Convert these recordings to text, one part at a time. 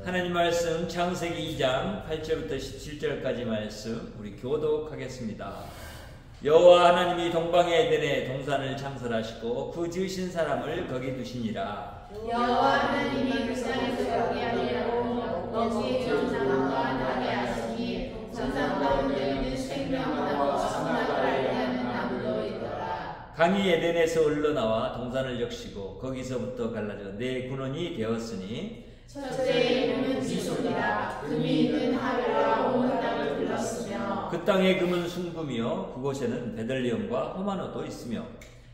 하나님 말씀 창세기 2장 8절부터 17절까지 말씀 우리 교독하겠습니다. 여호와 하나님이 동방의 에덴에 동산을 창설하시고 그 지으신 사람을 거기 두시니라. 여호와 하나님이 그 땅에서 거기 하시고 거기에 정상과 나게 하시니 정상 가운데 있는 생명나무와 선악을 알게 하는 나무도 있더라. 강이 에덴에서 흘러나와 동산을 적시고 거기서부터 갈라져 네 군원이 되었으니 첫째의 이름은 지손이라. 금이 있는 하루와 온 땅을 불렀으며 그 땅의 금은 순금이요 그곳에는 베들레헴과 호마노도 있으며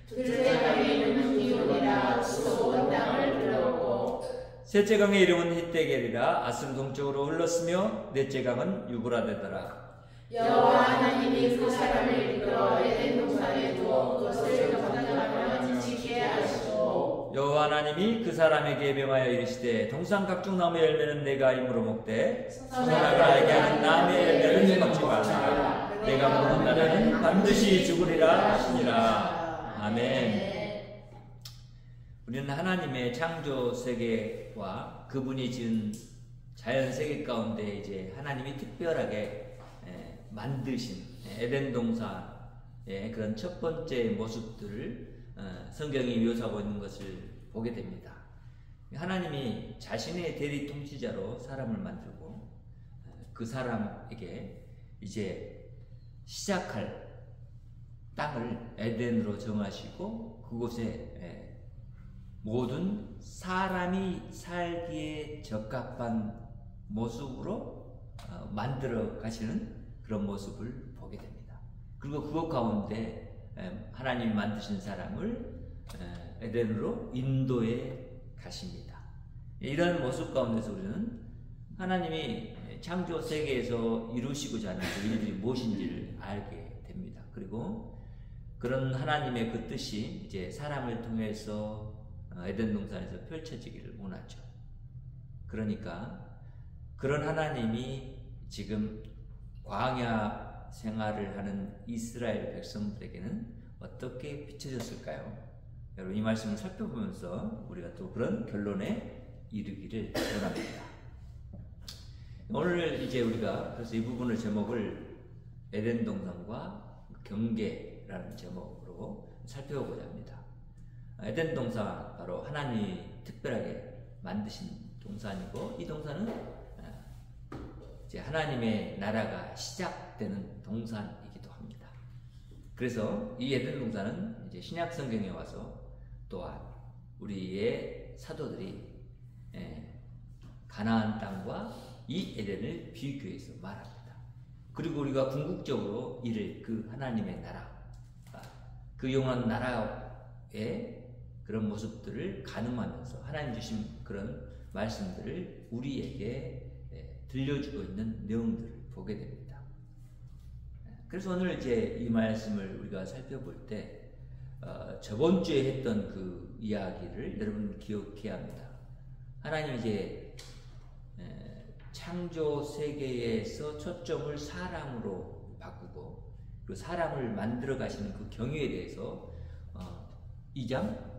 둘째 강의 이름은 기온이라. 또 온 땅을 불렀고 셋째 강의 이름은 히데겔이라. 아스루 동쪽으로 흘렀으며 넷째 강은 유브라데더라. 여호와 하나님이 그 사람을 이끌어 에덴 동산에 두어 그것을 건너가며 지키게 하시고 여호와 하나님이 그 사람에게 명하여 이르시되 동산 각종 나무의 열매는 내가 임으로 먹되 선악을 알게 하는 나무의 열매는 먹지 말라. 내가 먹는 날에는 반드시 죽으리라 하시니라. 아멘. 우리는 하나님의 창조 세계와 그분이 지은 자연 세계 가운데 이제 하나님이 특별하게 만드신 에덴 동산의 그런 첫 번째 모습들을 성경이 묘사하고 있는 것을 보게 됩니다. 하나님이 자신의 대리 통치자로 사람을 만들고 그 사람에게 이제 시작할 땅을 에덴으로 정하시고 그곳에 모든 사람이 살기에 적합한 모습으로 만들어 가시는 그런 모습을 보게 됩니다. 그리고 그것 가운데 하나님이 만드신 사람을 에덴으로 인도해 가십니다. 이런 모습 가운데서 우리는 하나님이 창조 세계에서 이루시고자 하는 그 일들이 무엇인지를 알게 됩니다. 그리고 그런 하나님의 그 뜻이 이제 사람을 통해서 에덴 동산에서 펼쳐지기를 원하죠. 그러니까 그런 하나님이 지금 광야 생활을 하는 이스라엘 백성들에게는 어떻게 비춰졌을까요? 여러분 이 말씀을 살펴보면서 우리가 또 그런 결론에 이르기를 원합니다. 오늘 이제 우리가 그래서 이 부분의 제목을 에덴 동산과 경계라는 제목으로 살펴보고자 합니다. 에덴 동산 바로 하나님이 특별하게 만드신 동산이고 이 동산은 이제 하나님의 나라가 시작되는 동산이기도 합니다. 그래서 이 에덴 동산은 이제 신약 성경에 와서 또한 우리의 사도들이 가나안 땅과 이 에덴을 비교해서 말합니다. 그리고 우리가 궁극적으로 이를 그 하나님의 나라, 그 영원한 나라의 그런 모습들을 가늠하면서 하나님 주신 그런 말씀들을 우리에게 들려주고 있는 내용들을 보게 됩니다. 그래서 오늘 이제 이 말씀을 우리가 살펴볼 때 저번 주에 했던 그 이야기를 여러분 기억해야 합니다. 하나님이 이제 창조 세계에서 초점을 사람으로 바꾸고 그 사람을 만들어 가시는 그 경위에 대해서 2장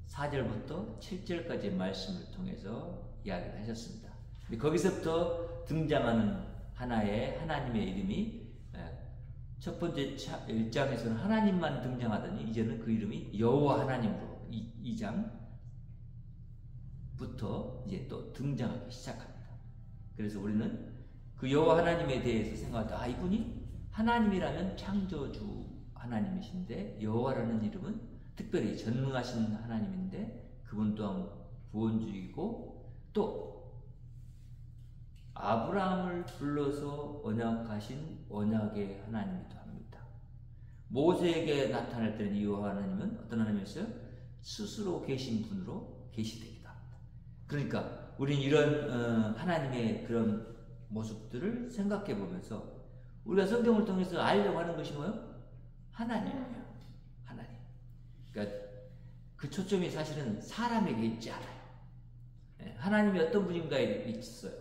4절부터 7절까지의 말씀을 통해서 이야기를 하셨습니다. 거기서부터 등장하는 하나의 하나님의 이름이 첫 번째 1장에서는 하나님만 등장하더니 이제는 그 이름이 여호와 하나님으로 2장부터 이제 또 등장하기 시작합니다. 그래서 우리는 그 여호와 하나님에 대해서 생각할 때 이분이 하나님이라면 창조주 하나님이신데 여호와라는 이름은 특별히 전능하신 하나님인데 그분 또한 구원주이고 또 아브라함을 불러서 언약하신 언약의 하나님이기도 합니다. 모세에게 나타날 때는 이 여호와 하나님은 어떤 하나님이었어요? 스스로 계신 분으로 계시되기도 합니다. 그러니까 우리는 이런 하나님의 그런 모습들을 생각해 보면서 우리가 성경을 통해서 알려고 하는 것이 뭐예요? 하나님이에요. 하나님. 그러니까 그 초점이 사실은 사람에게 있지 않아요. 하나님이 어떤 분인가에 있어요.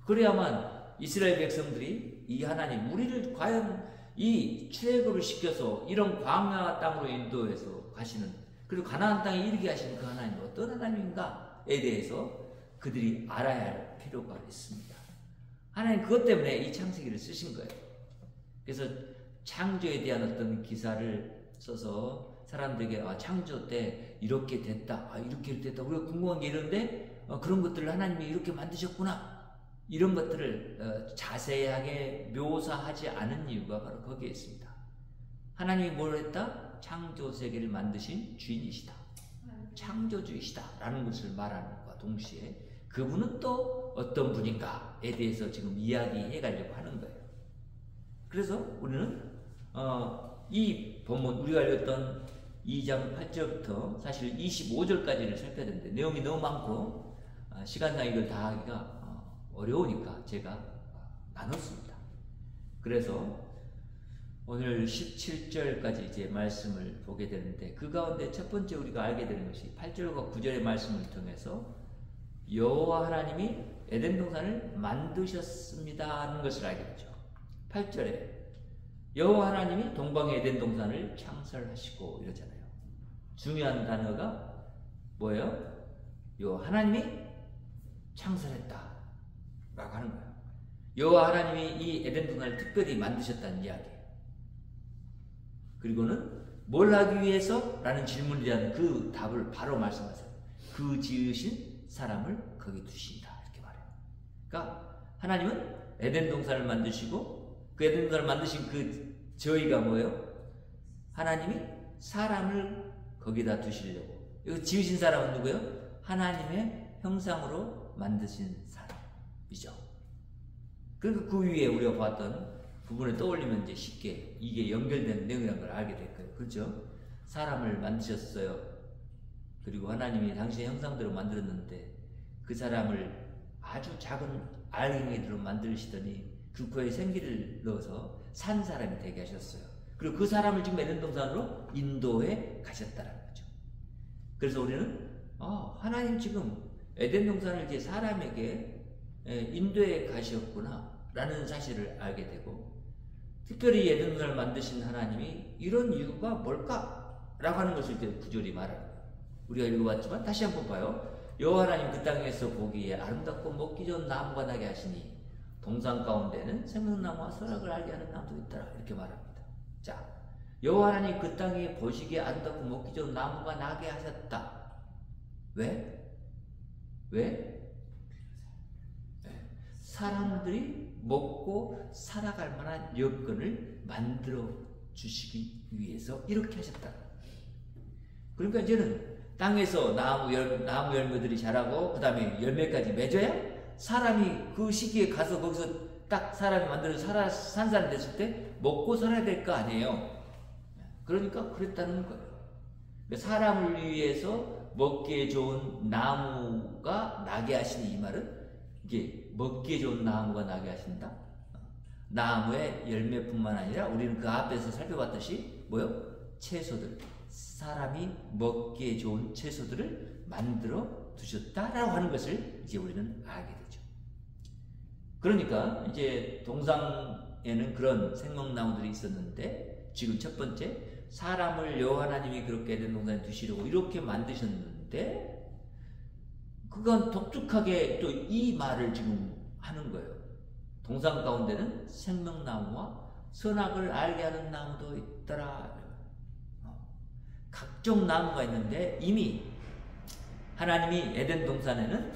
그래야만 이스라엘 백성들이 이 하나님, 우리를 과연 이 출애굽을 시켜서 이런 광야 땅으로 인도해서 가시는, 그리고 가나안 땅에 이르게 하시는 그 하나님이 어떤 하나님인가에 대해서 그들이 알아야 할 필요가 있습니다. 하나님 그것 때문에 이 창세기를 쓰신 거예요. 그래서 창조에 대한 어떤 기사를 써서 사람들에게 창조 때 이렇게 됐다, 이렇게 됐다, 우리가 궁금한 게 이런데 그런 것들을 하나님이 이렇게 만드셨구나, 이런 것들을 자세하게 묘사하지 않은 이유가 바로 거기에 있습니다. 하나님이 뭘 했다? 창조 세계를 만드신 주인이시다, 창조주이시다 라는 것을 말하는 것과 동시에 그분은 또 어떤 분인가에 대해서 지금 이야기해 가려고 하는 거예요. 그래서 우리는 이 본문 우리가 읽었던 2장 8절부터 사실 25절까지를 살펴야 되는데 내용이 너무 많고 시간상 이걸 다 하기가 어려우니까 제가 나눴습니다. 그래서 오늘 17절까지 이제 말씀을 보게 되는데 그 가운데 첫 번째 우리가 알게 되는 것이 8절과 9절의 말씀을 통해서 여호와 하나님이 에덴 동산을 만드셨습니다 하는 것을 알게 되죠. 8절에 여호와 하나님이 동방의 에덴 동산을 창설하시고 이러잖아요. 중요한 단어가 뭐예요? 하나님이 창설했다 라고 하는 거예요. 여호와 하나님이 이 에덴 동산을 특별히 만드셨다는 이야기예요. 그리고는 뭘 하기 위해서? 라는 질문에 대한 그 답을 바로 말씀하세요. 그 지으신 사람을 거기 두신다 이렇게 말해요. 그러니까 하나님은 에덴 동산을 만드시고 그 에덴 동산을 만드신 그 저희가 뭐예요? 하나님이 사람을 거기다 두시려고. 여기 지으신 사람은 누구예요? 하나님의 형상으로 만드신 사람이죠. 그러니까 그 위에 우리가 봤던 부분을 떠올리면 이제 쉽게 이게 연결된 내용이라는 걸 알게 될 거예요. 그렇죠? 사람을 만드셨어요. 그리고 하나님이 당신의 형상대로 만들었는데 그 사람을 아주 작은 알갱이로 만드시더니 그 코에 생기를 넣어서 산 사람이 되게 하셨어요. 그리고 그 사람을 지금 에덴 동산으로 인도해 가셨다는 거죠. 그래서 우리는 하나님 지금 에덴 동산을 이제 사람에게 인도해 가셨구나 라는 사실을 알게 되고, 특별히 에덴 동산을 만드신 하나님이 이런 이유가 뭘까? 라고 하는 것을 이제 구절이 말하는 거예요. 우리가 읽어봤지만 다시 한번 봐요. 여호와 하나님 그 땅에서 보기에 아름답고 먹기 좋은 나무가 나게 하시니 동산 가운데는 생명나무와 선악을 알게 하는 나무도 있더라 이렇게 말합니다. 자, 여호와 하나님 그 땅에 보시기에 아름답고 먹기 좋은 나무가 나게 하셨다. 왜? 사람들이 먹고 살아갈 만한 여건을 만들어 주시기 위해서 이렇게 하셨다. 그러니까 이제는 땅에서 나무 열매들이 자라고 그 다음에 열매까지 맺어야 사람이 그 시기에 가서 거기서 딱 사람이 만들어서 산 사람 됐을 때 먹고 살아야 될 거 아니에요. 그러니까 그랬다는 거예요. 사람을 위해서 먹기에 좋은 나무가 나게 하시니, 이 말은 이게 먹기에 좋은 나무가 나게 하신다. 나무의 열매뿐만 아니라 우리는 그 앞에서 살펴봤듯이 뭐요? 채소들, 사람이 먹기에 좋은 채소들을 만들어 두셨다라고 하는 것을 이제 우리는 알게 되죠. 그러니까 이제 동산에는 그런 생명나무들이 있었는데 지금 첫 번째, 사람을 여호와 하나님이 그렇게 에덴 동산에 두시려고 이렇게 만드셨는데 그건 독특하게 또 이 말을 지금 하는 거예요. 동산 가운데는 생명나무와 선악을 알게 하는 나무도 있더라. 각종 나무가 있는데 이미 하나님이 에덴 동산에는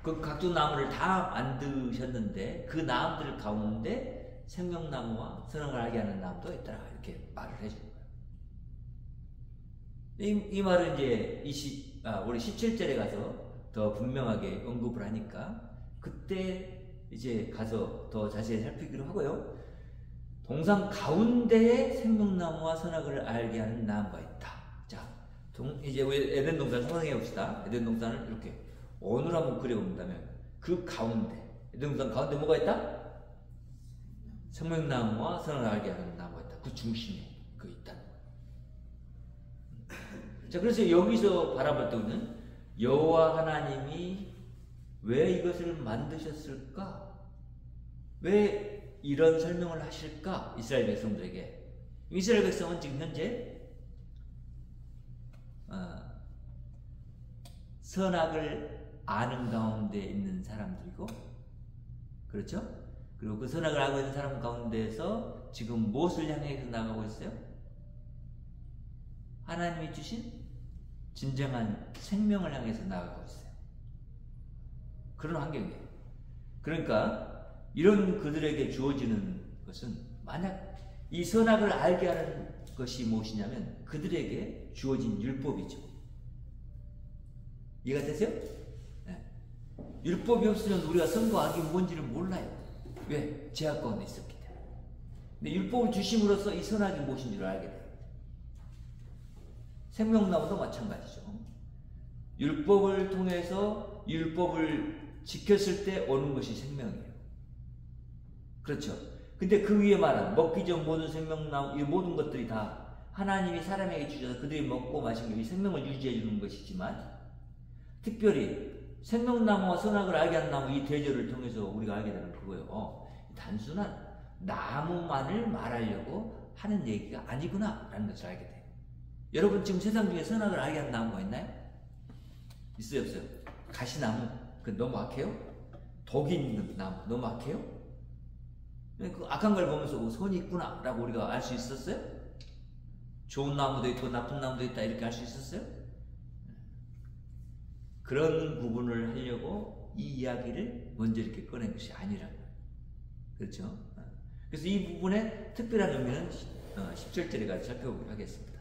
그 각종 나무를 다 만드셨는데 그 나무들 가운데 생명나무와 선악을 알게 하는 나무도 있더라 이렇게 말을 해주는 거예요. 이 말은 이제 우리 17절에 가서 더 분명하게 언급을 하니까 그때 이제 가서 더 자세히 살피기로 하고요. 동산 가운데에 생명나무와 선악을 알게 하는 나무가 있다. 자, 이제 우리 에덴 동산 상상해 봅시다. 에덴 동산을 이렇게 원으로 한번 그려본다면 그 가운데, 에덴 동산 가운데 뭐가 있다? 생명나무와 선악을 알게 하는 나무가 있다. 그 중심에 그 있다는 거예요. 자, 그래서 여기서 바라볼 때 우리는 여호와 하나님이 왜 이것을 만드셨을까? 왜 이런 설명을 하실까? 이스라엘 백성들에게. 이스라엘 백성은 지금 현재 선악을 아는 가운데 있는 사람들이고, 그렇죠? 그리고 그 선악을 알고 있는 사람 가운데에서 지금 무엇을 향해서 나가고 있어요? 하나님이 주신 진정한 생명을 향해서 나가고 있어요. 그런 환경이에요. 그러니까 이런 그들에게 주어지는 것은, 만약 이 선악을 알게 하는 것이 무엇이냐면 그들에게 주어진 율법이죠. 이해가 되세요? 네. 율법이 없으면 우리가 선과 악이 뭔지를 몰라요. 왜? 죄악 가운데 있었기 때문에. 근데 율법을 주심으로써 이 선악이 무엇인지를 알게 돼요. 생명나무도 마찬가지죠. 율법을 통해서 율법을 지켰을 때 오는 것이 생명이에요. 그렇죠? 근데 그 위에 말한 먹기 전 모든 생명나무, 이 모든 것들이 다 하나님이 사람에게 주셔서 그들이 먹고 마신 게 이 생명을 유지해 주는 것이지만, 특별히 생명나무와 선악을 알게 하는 나무, 이 대조를 통해서 우리가 알게 되는 그거예요. 단순한 나무만을 말하려고 하는 얘기가 아니구나 라는 것을 알게 돼요. 여러분, 지금 세상 중에 선악을 알게 하는 나무가 있나요? 있어요, 없어요? 가시나무, 그 너무 악해요? 독이 있는 나무, 너무 악해요? 그 악한 걸 보면서 선이 있구나 라고 우리가 알 수 있었어요? 좋은 나무도 있고 나쁜 나무도 있다 이렇게 알 수 있었어요? 그런 구분을 하려고 이 이야기를 먼저 이렇게 꺼낸 것이 아니라는 거예요. 그렇죠? 그래서 이 부분에 특별한 의미는 10절절에 가서 살펴보도록 하겠습니다.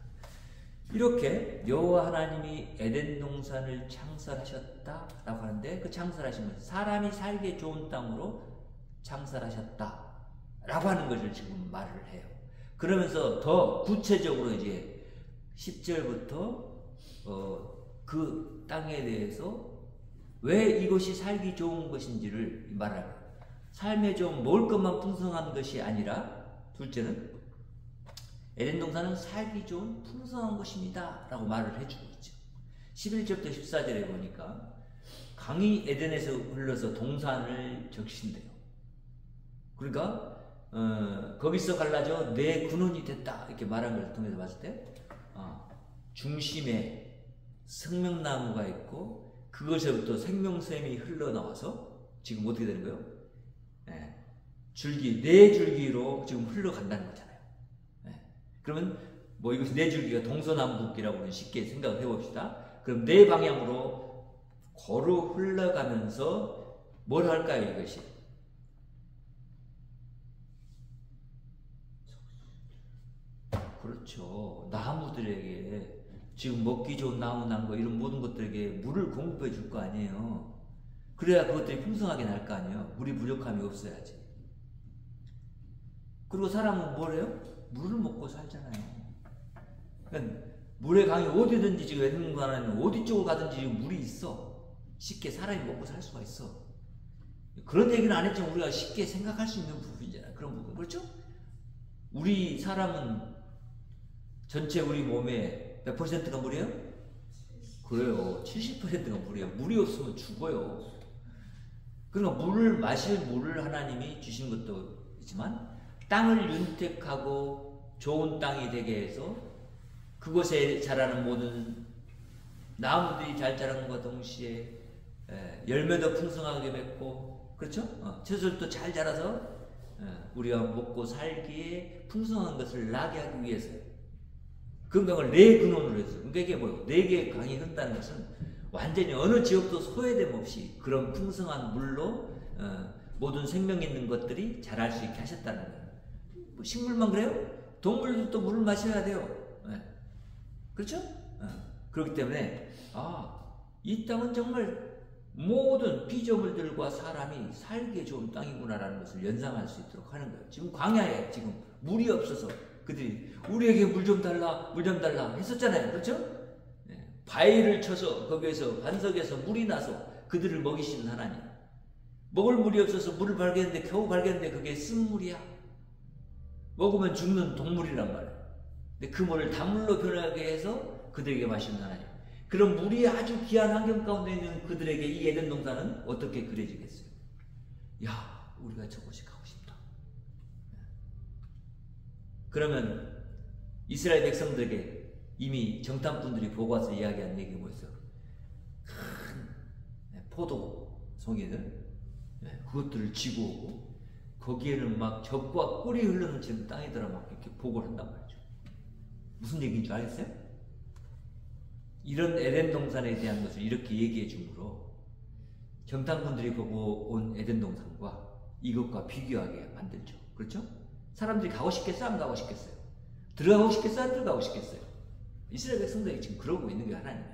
이렇게 여호와 하나님이 에덴 동산을 창설하셨다라고 하는데, 그 창설하신 것은 사람이 살기 좋은 땅으로 창설하셨다라고 하는 것을 지금 말을 해요. 그러면서 더 구체적으로 이제 10절부터 그 땅에 대해서 왜 이것이 살기 좋은 것인지를 말하고, 삶에 좀 먹을 것만 풍성한 것이 아니라, 둘째는 에덴 동산은 살기 좋은 풍성한 것입니다 라고 말을 해주고 있죠. 11절부터 14절에 보니까 강이 에덴에서 흘러서 동산을 적신대요. 그러니까 거기서 갈라져 내 근원이 됐다 이렇게 말한 것을 통해서 봤을 때, 중심에 생명나무가 있고 그것에부터 생명샘이 흘러나와서 지금 어떻게 되는 거예요? 줄기, 네 줄기로 지금 흘러간다는 거잖아요. 그러면 뭐 이것이 네 줄기가 동서남북이라고 쉽게 생각을 해봅시다. 그럼 네 방향으로 고루 흘러가면서 뭘 할까요, 이것이? 그렇죠. 나무들에게 지금 먹기 좋은 나무 난 거 이런 모든 것들에게 물을 공급해 줄 거 아니에요. 그래야 그것들이 풍성하게 날 거 아니에요. 물이 부족함이 없어야지. 그리고 사람은 뭘 해요? 물을 먹고 살잖아요. 그러니까 물의 강이 어디든지 지금 에덴 동산에는 어디 쪽으로 가든지 물이 있어. 쉽게 사람이 먹고 살 수가 있어. 그런 얘기는 안 했지만 우리가 쉽게 생각할 수 있는 부분이잖아요. 그런 부분. 그렇죠? 우리 사람은 전체 우리 몸의 몇 %가 물이에요? 그래요. 70%가 물이에요. 물이 없으면 죽어요. 그러니까 마실 물을 하나님이 주신 것도 있지만, 땅을 윤택하고 좋은 땅이 되게 해서 그곳에 자라는 모든 나무들이 잘 자라는과 동시에 열매도 풍성하게 맺고, 그렇죠? 채소도 잘 자라서 우리가 먹고 살기에 풍성한 것을 나게 하기 위해서 건강을 네 근원으로 해서, 그러니까 이게 뭐예요? 네 개의 강이 흐른다는 것은 완전히 어느 지역도 소외됨 없이 그런 풍성한 물로 모든 생명 있는 것들이 자랄 수 있게 하셨다는 거예요. 뭐 식물만 그래요? 동물들도 물을 마셔야 돼요. 그렇죠? 그렇기 때문에 이 땅은 정말 모든 피조물들과 사람이 살기에 좋은 땅이구나라는 것을 연상할 수 있도록 하는 거예요. 지금 광야에 지금 물이 없어서 그들이 우리에게 물 좀 달라 했었잖아요. 그렇죠? 바위를 쳐서 거기에서 반석에서 물이 나서 그들을 먹이시는 하나님. 먹을 물이 없어서 물을 겨우 발견했는데 그게 쓴물이야. 먹으면 죽는 동물이란 말이에요. 근데 그 물을 단물로 변하게 해서 그들에게 마시는 하나님. 그런 물이 아주 귀한 환경 가운데 있는 그들에게 이 에덴 동산은 어떻게 그려지겠어요? 야, 우리가 저곳에 가고 싶다. 그러면 이스라엘 백성들에게 이미 정탐꾼들이 보고 와서 이야기한 얘기가 뭐였어요? 큰 포도 송이들, 그것들을 지고 오고, 거기에는 막 젖과 꿀이 흘러넘치는 땅이더라 막 이렇게 보고를 한단 말이죠. 무슨 얘기인 줄 알겠어요? 이런 에덴 동산에 대한 것을 이렇게 얘기해 주므로 정탐꾼들이 보고 온 에덴 동산과 이것과 비교하게 만들죠. 그렇죠? 사람들이 가고 싶겠어요? 안 가고 싶겠어요? 들어가고 싶겠어요? 안 들어가고 싶겠어요? 이스라엘 백성들이 지금 그러고 있는 게 하나님이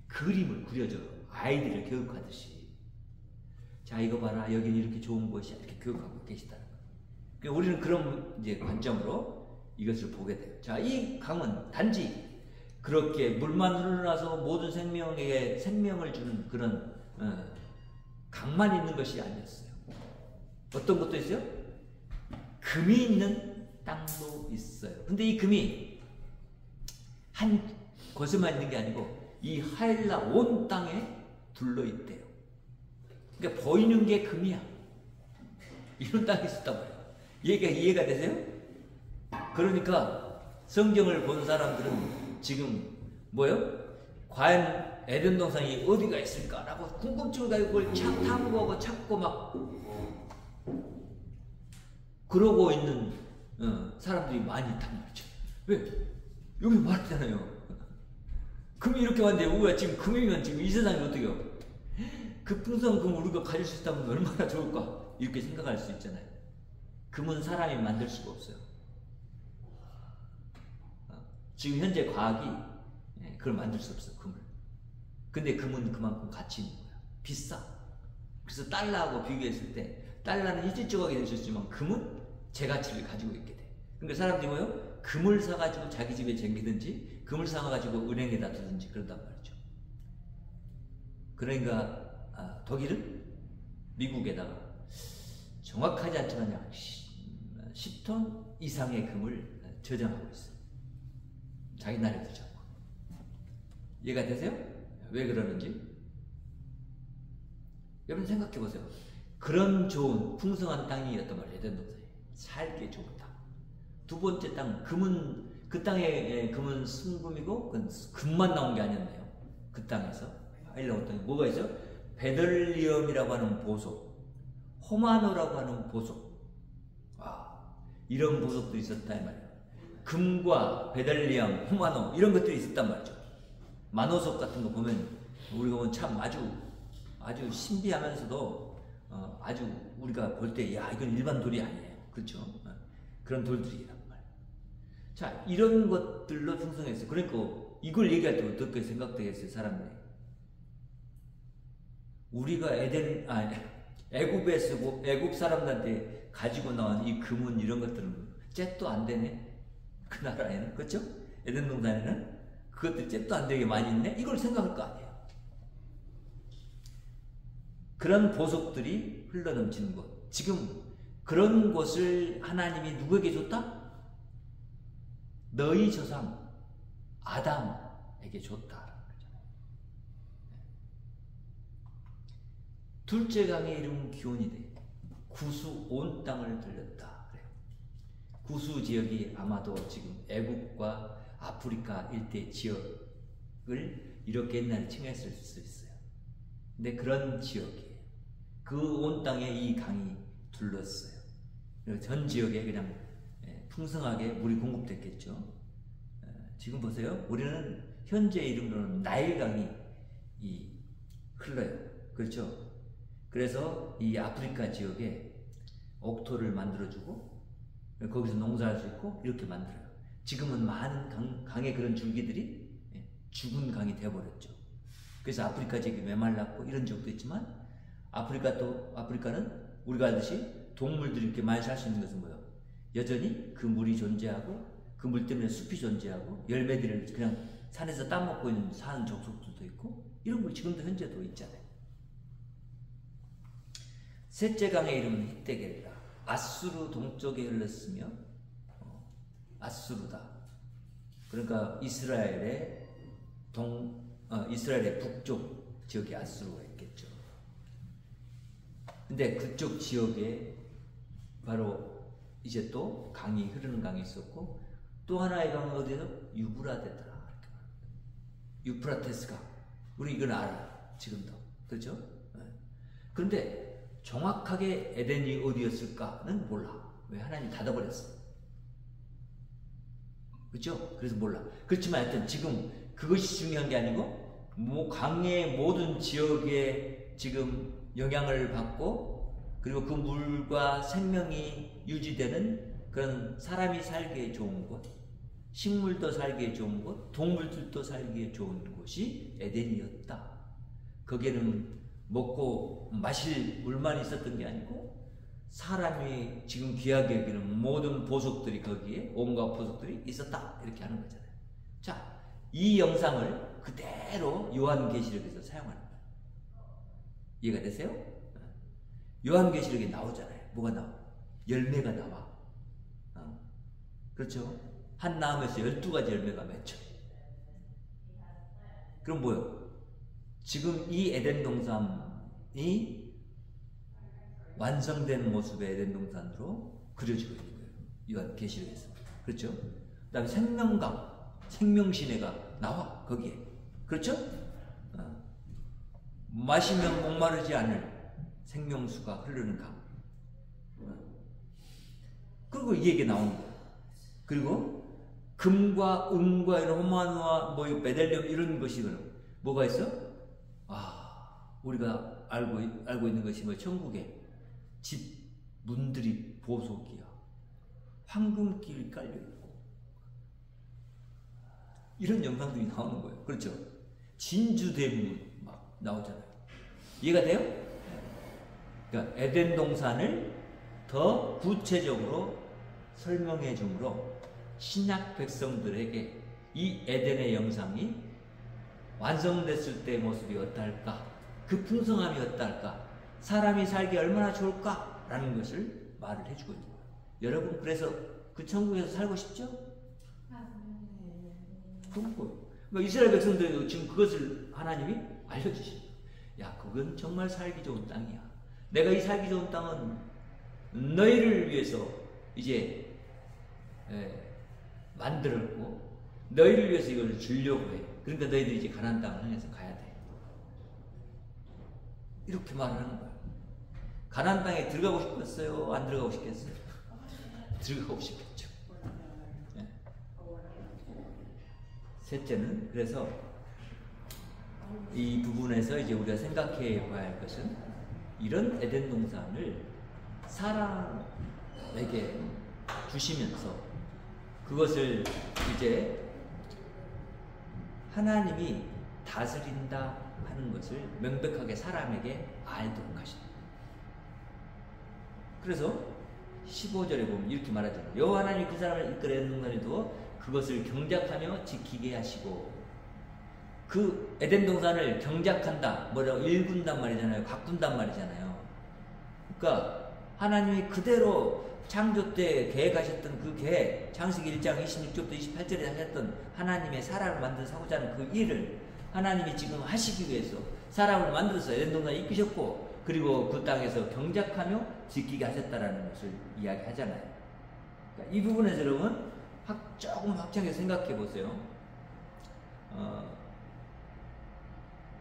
그림을 그려줘요. 아이들을 교육하듯이. 자, 이거 봐라. 여기는 이렇게 좋은 곳이야. 이렇게 교육하고 계시다는 거예요. 그러니까 우리는 그런 이제 관점으로 이것을 보게 돼요. 자, 이 강은 단지 그렇게 물만 흘러나서 모든 생명에게 생명을 주는 그런 강만 있는 것이 아니었어요. 어떤 것도 있어요? 금이 있는 땅도 있어요. 근데 이 금이 한 곳에만 있는 게 아니고 이 하엘라 온 땅에 둘러있대요. 그러니까 보이는 게 금이야. 이런 땅이 있었단 말이에요. 이해가 되세요? 그러니까 성경을 본 사람들은 지금 뭐요? 과연 에덴 동산이 어디가 있을까라고 궁금증을 가지고 그걸 탐구하고 찾고 막 그러고 있는 사람들이 많이 있단 말이죠. 왜? 여기 말했잖아요. 금이 이렇게 왔는데 우리가 지금 금이면 지금 이 세상이 어떻게요? 그 풍성한 금을 우리가 가질 수 있다면 얼마나 좋을까? 이렇게 생각할 수 있잖아요. 금은 사람이 만들 수가 없어요. 지금 현재 과학이 그걸 만들 수 없어요. 금을. 근데 금은 그만큼 가치 있는 거야. 비싸. 그래서 달러하고 비교했을 때 달러는 일제 조각이 될 수 있지만 금은 제 가치를 가지고 있게 돼. 그러니까 사람들이 뭐요? 금을 사가지고 자기 집에 쟁기든지 금을 사가지고 은행에다 두든지 그런단 말이죠. 그러니까 독일은 미국에다가 정확하지 않지만 약 10톤 이상의 금을 저장하고 있어요. 자기 나라에 두자고. 이해가 되세요? 왜 그러는지? 여러분 생각해 보세요. 그런 좋은 풍성한 땅이었단 말이에요. 에덴 동산이. 살기 좋은 땅. 두 번째 땅, 금은 그 땅에 금은 순금이고 금만 나온 게 아니었네요. 그 땅에서 하일라온 땅에 뭐가 있어요? 베들리엄이라고 하는 보석, 호마노라고 하는 보석. 이런 보석도 있었다 이 말이에요. 금과 베들리엄, 호마노 이런 것들이 있었단 말이죠. 만호석 같은 거 보면 우리가 보면 참 아주 신비하면서도 아주 우리가 볼 때 야 이건 일반 돌이 아니에요. 그렇죠? 그런 돌들이란 말이에요. 자, 이런 것들로 풍성했어요. 그러니까 이걸 얘기할 때 어떻게 생각되겠어요, 사람들이? 우리가 애굽 사람들한테 가지고 나온 이 금은 이런 것들은 잽도 안 되네. 그 나라에는. 그렇죠? 에덴 동산에는 그것들 잽도 안 되게 많이 있네. 이걸 생각할 거 아니에요. 그런 보석들이 흘러넘치는 곳. 지금 그런 곳을 하나님이 누구에게 줬다? 너희 조상 아담에게 줬다. 둘째 강의 이름은 기온이 돼. 구수 온 땅을 들렸다. 그래요. 구수 지역이 아마도 지금 애국과 아프리카 일대 지역을 이렇게 옛날에 칭했을 수 있어요. 근데 그런 지역이에요. 그 온 땅에 이 강이 둘렀어요. 전 지역에 그냥 풍성하게 물이 공급됐겠죠. 지금 보세요. 우리는 현재 이름으로는 나일강이 흘러요. 그렇죠? 그래서 이 아프리카 지역에 옥토를 만들어주고 거기서 농사할 수 있고 이렇게 만들어요. 지금은 많은 강의 그런 줄기들이 죽은 강이 되어버렸죠. 그래서 아프리카 지역이 메말랐고 이런 적도 있지만 아프리카는 우리가 알듯이 동물들이 이렇게 많이 살 수 있는 것은 뭐예요? 여전히 그 물이 존재하고 그 물 때문에 숲이 존재하고 열매들을 그냥 산에서 따먹고 있는 사는 족속들도 있고 이런 거 지금도 현재도 있잖아요. 셋째 강의 이름은 히데겔이다. 아수르 동쪽에 흘렀으며 아수르다. 그러니까 이스라엘의 북쪽 지역에 아수르가 있겠죠. 근데 그쪽 지역에 바로 이제 또 강이 흐르는 강이 있었고 또 하나의 강은 어디에서? 유브라데더라. 유프라테스 강. 우리 이건 알아. 지금도. 그렇죠? 그런데 정확하게 에덴이 어디였을까는 몰라. 왜? 하나님이 닫아버렸어. 그렇죠? 그래서 몰라. 그렇지만 하여튼 지금 그것이 중요한 게 아니고 강의 모든 지역에 지금 영향을 받고 그리고 그 물과 생명이 유지되는 그런 사람이 살기에 좋은 곳, 식물도 살기에 좋은 곳, 동물들도 살기에 좋은 곳이 에덴이었다. 거기에는 먹고 마실 물만 있었던 게 아니고 사람이 지금 귀하게 여기는 모든 보석들이 거기에 온갖 보석들이 있었다. 이렇게 하는 거잖아요. 자, 이 영상을 그대로 요한계시록에서 사용하는 거예요. 이해가 되세요? 요한계시록에 나오잖아요. 뭐가 나와? 열매가 나와. 그렇죠? 한 나무에서 12가지 열매가 맺혀. 그럼 뭐요? 지금 이 에덴 동산이 완성된 모습의 에덴 동산으로 그려지고 있는 거예요. 요한계시록에서. 그렇죠? 그 다음에 생명강, 생명시내가 나와, 거기에. 그렇죠? 마시면 목마르지 않을 생명수가 흐르는 강. 그리고 이 얘기 나오는 거예요. 그리고 금과 은과 이런 호마노와 베델리움 이런 것이 뭐가 있어? 우리가 알고 있는 것이 천국에 집 문들이 보석이야. 황금길이 깔려 있고 이런 영상들이 나오는 거예요. 그렇죠? 진주대문 막 나오잖아요. 이해가 돼요? 그러니까 에덴 동산을 더 구체적으로 설명해 주므로 신약 백성들에게 이 에덴의 영상이 완성됐을 때의 모습이 어떨까? 그 풍성함이 어떨까? 사람이 살기 얼마나 좋을까? 라는 것을 말을 해주고 있는 거예요. 여러분 그래서 그 천국에서 살고 싶죠? 그런 거예요. 그러니까 이스라엘 백성들도 지금 그것을 하나님이 알려주시는 거예요. 야, 그건 정말 살기 좋은 땅이야. 내가 이 살기 좋은 땅은 너희를 위해서 이제 만들었고 너희를 위해서 이걸 주려고 해. 그러니까 너희들이 이제 가나안 땅을 향해서 가야 돼. 이렇게 말을 하는 거예요. 가나안 땅에 들어가고 싶었어요? 안 들어가고 싶겠어요? 들어가고 싶겠죠. 네. 셋째는 그래서 이 부분에서 이제 우리가 생각해 봐야 할 것은 이런 에덴 동산을 사람에게 주시면서 그것을 이제 하나님이 다스린다 하는 것을 명백하게 사람에게 알도록 하십니다. 그래서 15절에 보면 이렇게 말하잖아요. 여호와 하나님이 그 사람을 이끌어 에덴 동산에 두어 그것을 경작하며 지키게 하시고, 그 에덴 동산을 경작한다, 뭐라고 일군단 말이잖아요. 가꾼단 말이잖아요. 그러니까 하나님이 그대로 창조 때 계획하셨던 그 계획, 창세기 1장 26절부터 28절에 하셨던 하나님의 사람을 만들어서고자 하는 그 일을 하나님이 지금 하시기 위해서 사람을 만들어서 에덴 동산에 이끄셨고, 그리고 그 땅에서 경작하며 지키게 하셨다라는 것을 이야기하잖아요. 그러니까 이 부분에서 여러분 조금 확장해서 생각해 보세요.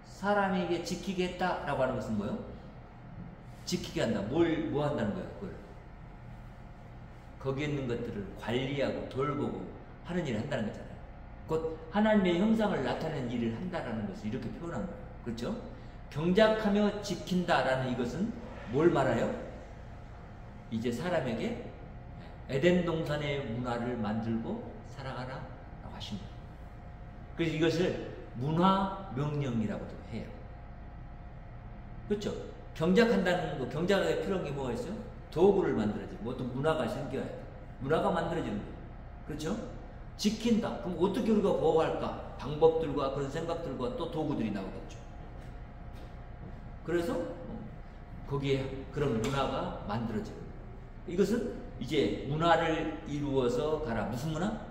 사람에게 지키게 했다라고 하는 것은 뭐예요? 지키게 한다. 뭐 한다는 거예요? 그걸. 거기에 있는 것들을 관리하고 돌보고 하는 일을 한다는 거잖아요. 곧 하나님의 형상을 나타내는 일을 한다라는 것을 이렇게 표현한 거예요. 그렇죠? 경작하며 지킨다라는 이것은 뭘 말해요? 이제 사람에게 에덴 동산의 문화를 만들고 살아가라 라고 하신 거예요. 그래서 이것을 문화 명령이라고도 해요. 그렇죠? 경작한다는 거, 경작에 필요한 게 뭐가 있어요? 도구를 만들어야지. 뭐 어떤 문화가 생겨야 돼. 문화가 만들어지는 거예요. 그렇죠? 지킨다. 그럼 어떻게 우리가 보호할까? 방법들과 그런 생각들과 또 도구들이 나오겠죠. 그래서 거기에 그런 문화가 만들어져요. 이것은 이제 문화를 이루어서 가라. 무슨 문화?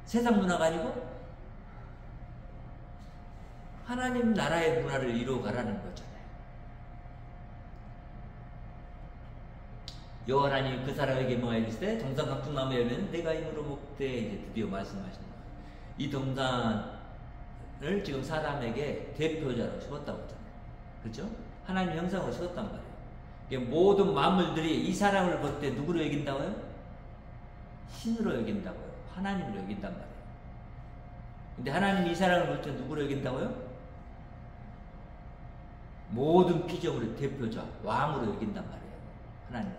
세상 문화가 아니고 하나님 나라의 문화를 이루어 가라는 거잖아요. 여호와 하나님 그 사람에게 뭐가 있을 때 동산 각종 나무 열매는 내가 힘으로 먹되, 이제 드디어 말씀하시는 거예요. 이 동산을 지금 사람에게 대표자로 세웠다고 했잖아요. 그렇죠? 하나님 형상으로 세웠단 말이에요. 모든 만물들이 이 사람을 볼 때 누구로 여긴다고요? 신으로 여긴다고요. 하나님으로 여긴단 말이에요. 근데 하나님이 이 사람을 볼 때 누구로 여긴다고요? 모든 피조물의 대표자, 왕으로 여긴단 말이에요. 하나님.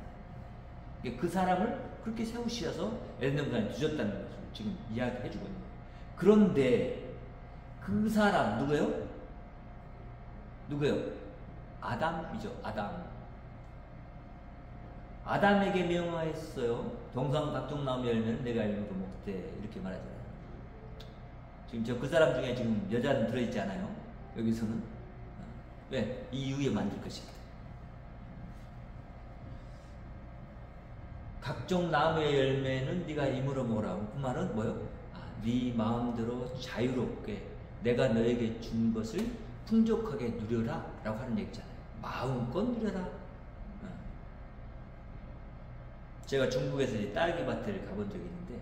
그 사람을 그렇게 세우셔서 에덴 동산에 두셨다는 것을 지금 이야기해 주고 있는 거예요. 그런데 그 사람 누구예요? 누구예요? 아담이죠. 아담에게 명하였어요. 동산 각종 나무 열매는 내가 일부러 먹되 이렇게 말하잖아요. 지금 그 사람 중에 지금 여자는 들어있지 않아요? 여기서는 왜? 이 이유에 만들 것이거든. 각종 나무의 열매는 네가 임으로 먹으라고. 그 말은 뭐요? 네 마음대로 자유롭게 내가 너에게 준 것을 풍족하게 누려라 라고 하는 얘기잖아요. 마음껏 누려라. 제가 중국에서 이제 딸기밭을 가본 적이 있는데,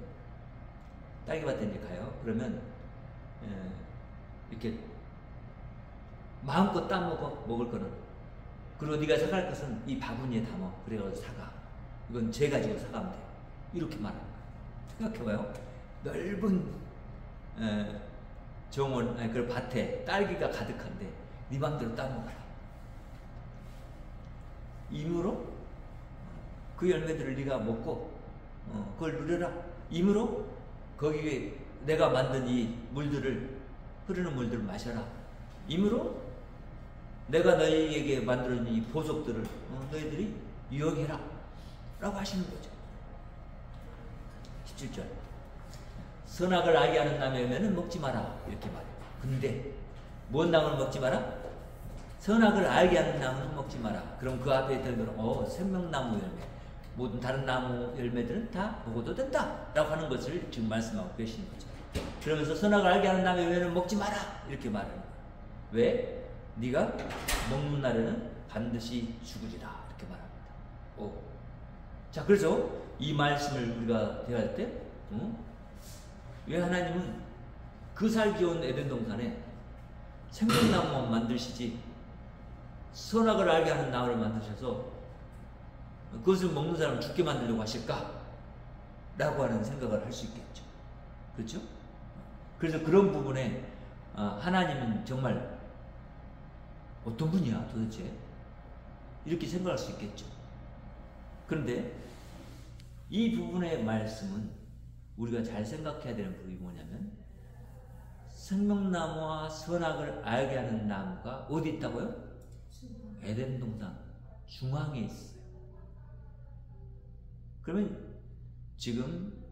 딸기밭에 이제 가요. 그러면 이렇게 마음껏 따먹어. 먹을 거는. 그리고 네가 사갈 것은 이 바구니에 담아. 그래가지고 사가. 이건 제 가지고 사가면 돼요. 이렇게 말하는 거예요. 생각해봐요. 넓은 정원, 그 밭에 딸기가 가득한데 네 맘대로 따먹어라. 임으로 그 열매들을 네가 먹고 그걸 누려라. 임으로 거기에 내가 만든 이 물들을, 흐르는 물들을 마셔라. 임으로 내가 너희에게 만들어준 이 보석들을 너희들이 유용해라 라고 하시는 거죠. 17절. 선악을 알게 하는 나무의 열매는 먹지 마라 이렇게 말해요. 근데 뭔 나무는 먹지 마라? 선악을 알게 하는 나무는 먹지 마라. 그럼 그 앞에 들면 생명나무 열매, 모든 다른 나무 열매들은 다 먹어도 된다 라고 하는 것을 지금 말씀하고 계시는 거죠. 그러면서 선악을 알게 하는 나무의 열매는 먹지 마라 이렇게 말하는 거예요. 왜? 네가 먹는 날에는 반드시 죽으리라 이렇게 말합니다. 자, 그래서 이 말씀을 우리가 대할 때 왜 하나님은 그 살기 좋은 에덴 동산에 생명나무만 만드시지 선악을 알게 하는 나무를 만드셔서 그것을 먹는 사람을 죽게 만들려고 하실까? 라고 하는 생각을 할 수 있겠죠. 그렇죠? 그래서 그런 부분에 하나님은 정말 어떤 분이야 도대체? 이렇게 생각할 수 있겠죠. 그런데 이 부분의 말씀은 우리가 잘 생각해야 되는 부분이 뭐냐면, 생명나무와 선악을 알게 하는 나무가 어디 있다고요? 에덴 동산 중앙에 있어요. 그러면 지금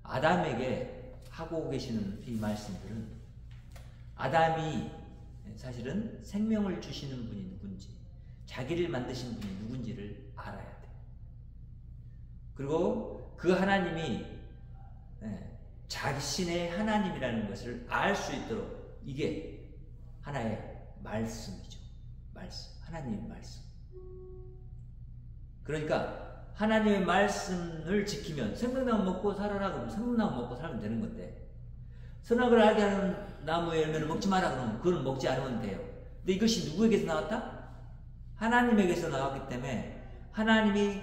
아담에게 하고 계시는 이 말씀들은, 아담이 사실은 생명을 주시는 분이 누군지, 자기를 만드신 분이 누군지를 알아야 돼요. 그리고 그 하나님이 자신의 하나님이라는 것을 알 수 있도록, 이게 하나의 말씀이죠. 말씀, 하나님의 말씀. 그러니까 하나님의 말씀을 지키면 생명나무 먹고 살아라 그러면 생명나무 먹고 살면 되는 건데, 선악을 알게 하는 나무의 열매는 먹지 마라 그러면 그건 먹지 않으면 돼요. 근데 이것이 누구에게서 나왔다? 하나님에게서 나왔기 때문에, 하나님이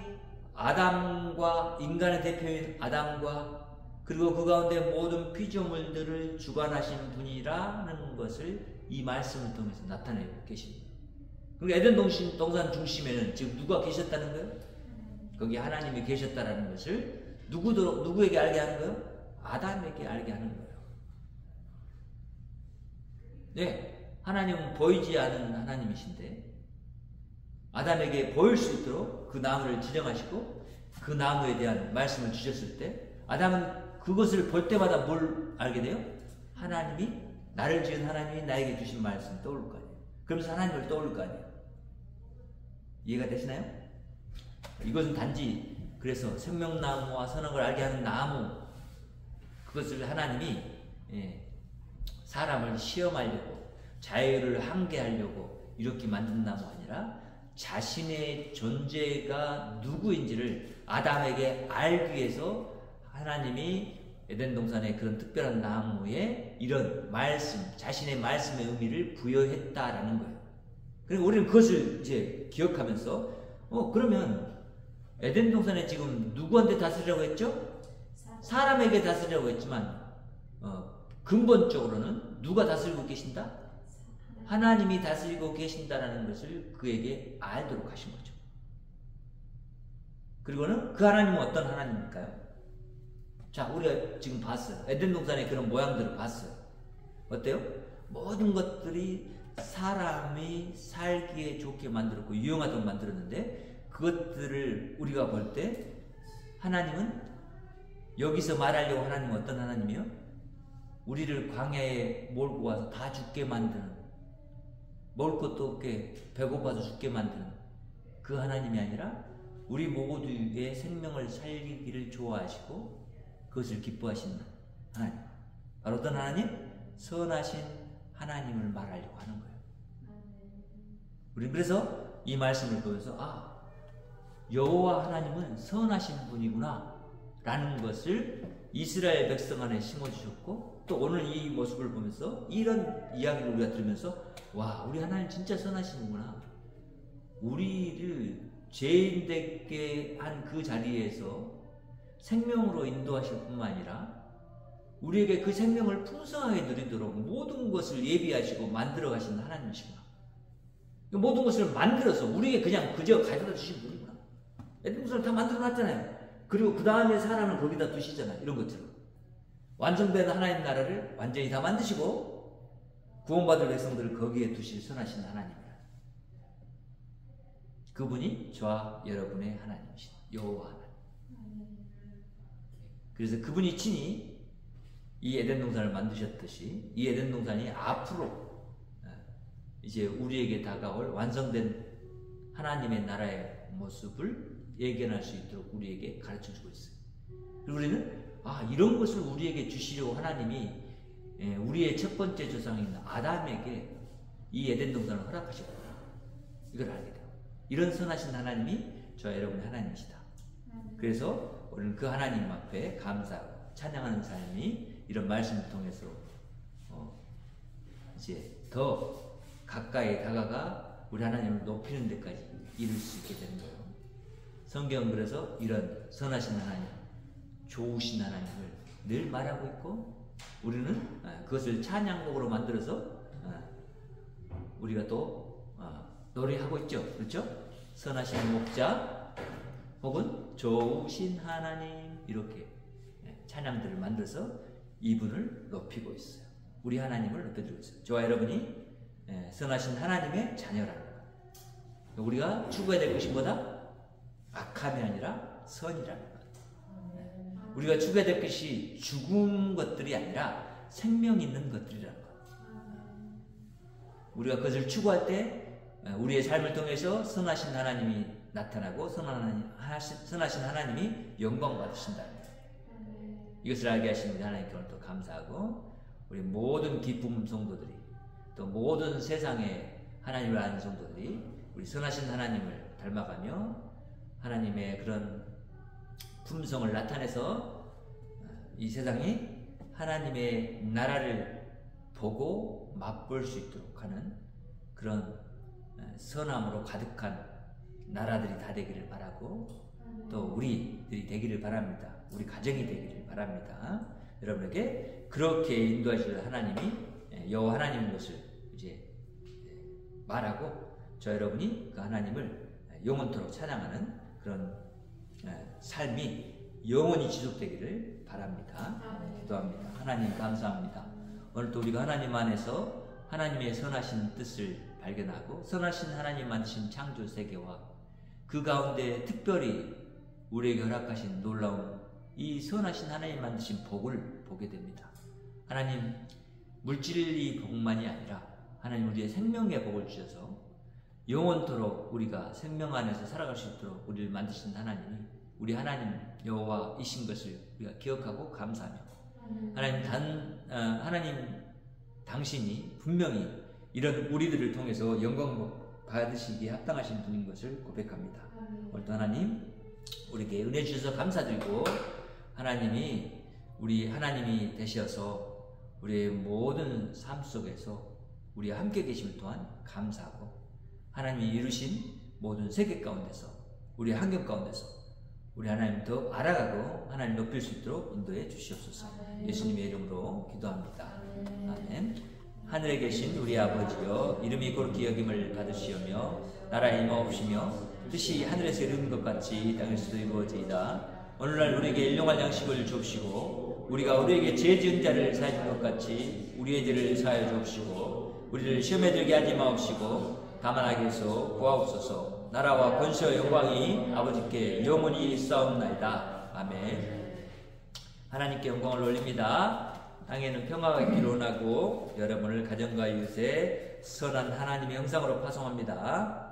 아담과, 인간의 대표인 아담과, 그리고 그 가운데 모든 피조물들을 주관하신 분이라는 것을 이 말씀을 통해서 나타내고 계십니다. 그러니까 에덴 동산 중심에는 지금 누가 계셨다는 거예요? 거기 하나님이 계셨다는 것을 누구에게 알게 하는 거예요? 아담에게 알게 하는 거예요. 네, 하나님은 보이지 않은 하나님이신데 아담에게 보일 수 있도록 그 나무를 지정하시고 그 나무에 대한 말씀을 주셨을 때, 아담은 그것을 볼 때마다 뭘 알게 돼요? 하나님이, 나를 지은 하나님이 나에게 주신 말씀이 떠오를 거 아니에요. 그러면서 하나님을 떠오를 거 아니에요. 이해가 되시나요? 이것은 단지 그래서 생명나무와 선악을 알게 하는 나무, 그것을 하나님이 사람을 시험하려고, 자유를 항개하려고 이렇게 만든 나무가 아니라 자신의 존재가 누구인지를 아담에게 알기 위해서 하나님이 에덴 동산의 그런 특별한 나무에 이런 말씀, 자신의 말씀의 의미를 부여했다라는 거예요. 그러니까 우리는 그것을 이제 기억하면서 그러면 에덴 동산에 지금 누구한테 다스리라고 했죠? 사람에게 다스리라고 했지만 근본적으로는 누가 다스리고 계신다? 하나님이 다스리고 계신다라는 것을 그에게 알도록 하신 거죠. 그리고는 그 하나님은 어떤 하나님일까요? 자, 우리가 지금 봤어요. 에덴 동산의 그런 모양들을 봤어요. 어때요? 모든 것들이 사람이 살기에 좋게 만들었고 유용하도록 만들었는데 그것들을 우리가 볼 때 하나님은 여기서 말하려고 하나님은 어떤 하나님이요? 우리를 광야에 몰고 와서 다 죽게 만드는, 먹을 것도 없게 배고파서 죽게 만드는 그 하나님이 아니라 우리 모두의 생명을 살리기를 좋아하시고 그것을 기뻐하시는 하나님. 바로 어떤 하나님? 선하신 하나님을 말하려고 하는 거예요. 우리 그래서 이 말씀을 보면서 여호와 하나님은 선하신 분이구나 라는 것을 이스라엘 백성 안에 심어주셨고, 또 오늘 이 모습을 보면서 이런 이야기를 우리가 들으면서 와, 우리 하나님 진짜 선하시는구나. 우리를 죄인 되게 한 그 자리에서 생명으로 인도하실 뿐만 아니라 우리에게 그 생명을 풍성하게 누리도록 모든 것을 예비하시고 만들어 가시는 하나님이시구나. 모든 것을 만들어서 우리에게 그냥 그저 가져다 주신 분이구나. 에덴 동산을 다 만들어 놨잖아요. 그리고 그 다음에 사람을 거기다 두시잖아요. 이런 것처럼 완성된 하나님 나라를 완전히 다 만드시고 구원받을 백성들을 거기에 두실 선하신 하나님이라. 그분이 저와 여러분의 하나님이신 여호와 하나님. 그래서 그분이 친히 이 에덴 동산을 만드셨듯이 이 에덴 동산이 앞으로 이제 우리에게 다가올 완성된 하나님의 나라의 모습을 예견할 수 있도록 우리에게 가르쳐주고 있어요. 그리고 우리는 이런 것을 우리에게 주시려고 하나님이 우리의 첫 번째 조상인 아담에게 이 에덴 동산을 허락하셨구나. 이걸 알게 돼요. 이런 선하신 하나님이 저와 여러분의 하나님이시다. 그래서 우리는 그 하나님 앞에 감사하고 찬양하는 삶이 이런 말씀을 통해서 이제 더 가까이 다가가 우리 하나님을 높이는 데까지 이룰 수 있게 되는 거예요. 성경은 그래서 이런 선하신 하나님, 좋으신 하나님을 늘 말하고 있고 우리는 그것을 찬양곡으로 만들어서 우리가 또 노래하고 있죠. 그렇죠? 선하신 목자 혹은 좋으신 하나님 이렇게 찬양들을 만들어서 이분을 높이고 있어요. 우리 하나님을 높여드리고 있어요. 저와 여러분이 선하신 하나님의 자녀라는 거예요. 우리가 추구해야 될 것이 뭐다? 악함이 아니라 선이라는 거예요. 우리가 추구해야 될 것이 죽은 것들이 아니라 생명 있는 것들이라는 거예요. 우리가 그것을 추구할 때 우리의 삶을 통해서 선하신 하나님이 나타나고 선하신 하나님이 영광 받으신다는 거예요. 이것을 알게 하신 우리 하나님께 오늘도 감사하고 우리 모든 기쁨 성도들이 또 모든 세상의 하나님을 아는 성도들이 우리 선하신 하나님을 닮아가며 하나님의 그런 품성을 나타내서 이 세상이 하나님의 나라를 보고 맛볼 수 있도록 하는 그런 선함으로 가득한 나라들이 다 되기를 바라고 또 우리들이 되기를 바랍니다. 우리 가정이 되기를 바랍니다. 여러분에게 그렇게 인도하실 하나님이 여호와 하나님인 것을 이제 말하고 저 여러분이 그 하나님을 영원토록 찬양하는 그런 삶이 영원히 지속되기를 바랍니다. 기도합니다. 하나님 감사합니다. 오늘도 우리가 하나님 안에서 하나님의 선하신 뜻을 발견하고 선하신 하나님 만드신 창조 세계와 그 가운데 특별히 우리에게 허락하신 놀라운 이 선하신 하나님 만드신 복을 보게 됩니다. 하나님 물질의 복만이 아니라 하나님 우리의 생명의 복을 주셔서 영원토록 우리가 생명 안에서 살아갈 수 있도록 우리를 만드신 하나님이 우리 하나님 여호와이신 것을 우리가 기억하고 감사하며 하나님 당신이 분명히 이런 우리들을 통해서 영광 받으시기에 합당하신 분인 것을 고백합니다. 오늘도 하나님 우리에게 은혜 주셔서 감사드리고 하나님이 우리 하나님이 되셔서 우리의 모든 삶 속에서 우리와 함께 계심을 또한 감사하고 하나님이 이루신 모든 세계 가운데서, 우리 환경 가운데서 우리 하나님 더 알아가고 하나님 높일 수 있도록 인도해 주시옵소서. 예수님의 이름으로 기도합니다. 아멘. 하늘에 계신 우리 아버지여, 이름이 거룩히 여김을 받으시오며 나라에 임하옵시며 뜻이 하늘에서 이루는 것 같이 땅에서도 이루어지이다. 오늘날 우리에게 일용할 양식을 주옵시고 우리가 우리에게 죄 지은 자를 사해 준 것 같이 우리의 죄를 사하여 주옵시고 우리를 시험에 들게 하지 마옵시고 다만 악에서 구하옵소서. 나라와 권세와 영광이 아버지께 영원히 있사옵나이다. 아멘. 하나님께 영광을 올립니다. 땅에는 평화가 있기를 원하고 여러분을 가정과 이웃에 선한 하나님의 형상으로 파송합니다.